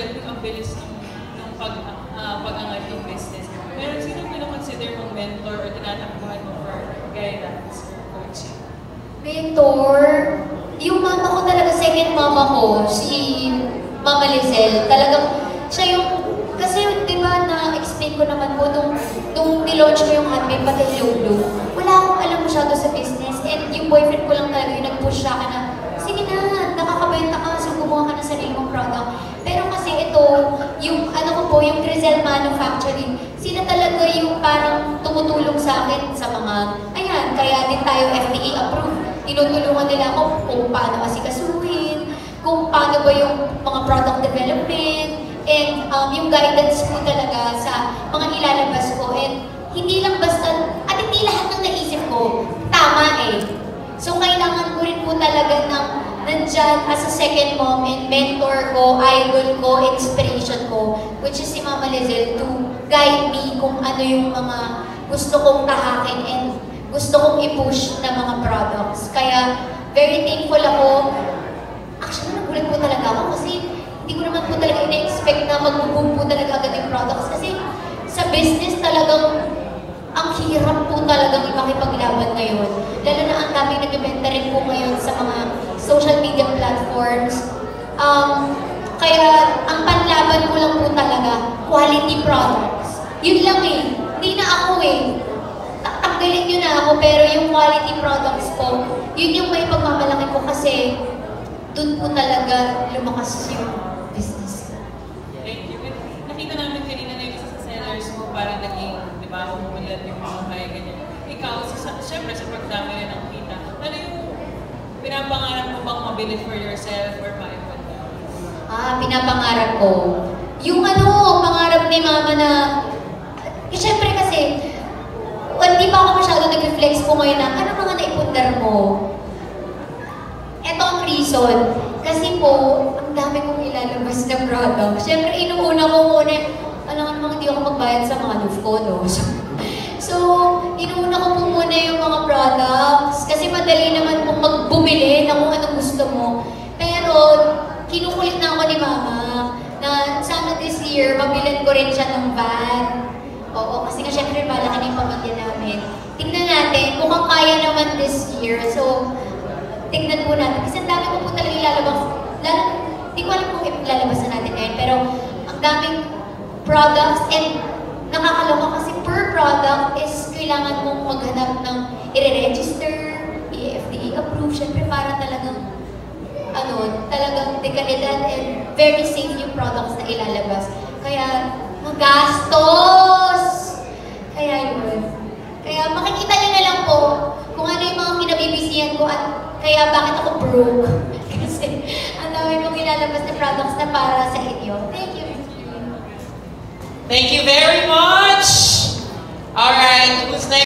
already ang bilis ng pag-angat yung business. Pero sino pinakonsider mong mentor o tinatakbuhan mo for guidance or coaching? Mentor? Yung mama ko talaga, second mama ko, si Mama Lizelle. Talagang siya yung, kasi di ba na-explain ko naman po nung nilaunch ko yung Handmade pati Lulu, wala akong alam masyado sa business and yung boyfriend ko lang talaga yung nag-push sa akin na, sige na, nakakabenta ka, so gumawa ka ng sarili mong product. Pero kasi ito, yung ano ko po, yung Grizel Manufacturing, sila talaga yung parang tumutulong sa akin sa mga, ayan, kaya din tayo FDA approved. Tinutulungan nila ako kung paano asikasuhin, kung paano ba yung mga product development, and yung guidance ko talaga sa mga ilalabas ko. And hindi lang basta, at hindi lahat ng naisip ko, tama eh. So kailangan ko rin po talaga ng nandyan as a second mom and mentor ko, idol ko, inspiration ko, which is si Mama Lizelle, to guide me kung ano yung mga gusto kong tahakin and gusto kong i-push na mga products. Kaya very thankful ako. Actually, nagulat po talaga ako kasi hindi ko naman po talaga ina-expect na mag-boom po talaga agad yung products. Kasi sa business talagang ang hirap po talagang makipaglaban ngayon. Lalo na ang daming nagbibenta rin po ngayon sa mga social media platforms. Kaya ang panlaban ko lang po talaga, quality products. Yun lang eh. Hindi na ako eh. Tanggalin nyo na ako, pero yung quality products po, yun yung may pagmamalaki ko kasi dun po talaga lumakas yung business. Thank you. Nakita namin kanina na yung isa sa sellers mo para naging, di ba, umulat yung mga kaya ganyan. Ikaw, syempre sa pagdami rin ng kita, ano yung pinapangarap mo bang mabili for yourself or maipag? Pinapangarap ko. Yung pangarap ni Mama na, syempre kasi, hindi pa ako masyado nag-reflex po ngayon na, ano mga naipundar mo? Ito ang reason. Kasi po, ang dami kong ilalabas na product. Siyempre, inuuna ko muna, alam nga namang hindi ako magbayad sa mga loof ko, no? So, inuuna ko po muna yung mga products. Kasi madali naman pong magbumili na kung anong gusto mo. Pero, kinukulit na ako ni Mama na sana this year, mabilan ko rin siya ng van. Oo, kasi nga syempre malaki na yung pamilya namin. Tingnan natin, mukhang kaya naman this year. So, tingnan po natin. Kasi ang dami ko po talaga ilalabas. Hindi ko alam kung ilalabas na natin ngayon, pero ang daming products and nakakaloka kasi per product is kailangan mong maghanap ng i-register, i-FDA approve, syempre para talagang talagang dekalidad and very safe yung products na ilalabas. Kaya, magastos! Kaya yun. Kaya makikita nyo na lang po kung ano yung mga kinabibisihan ko at kaya bakit ako broke. Kasi ang dami kong ilalabas na products na para sa inyo. Thank you. Thank you very much! Alright, who's next?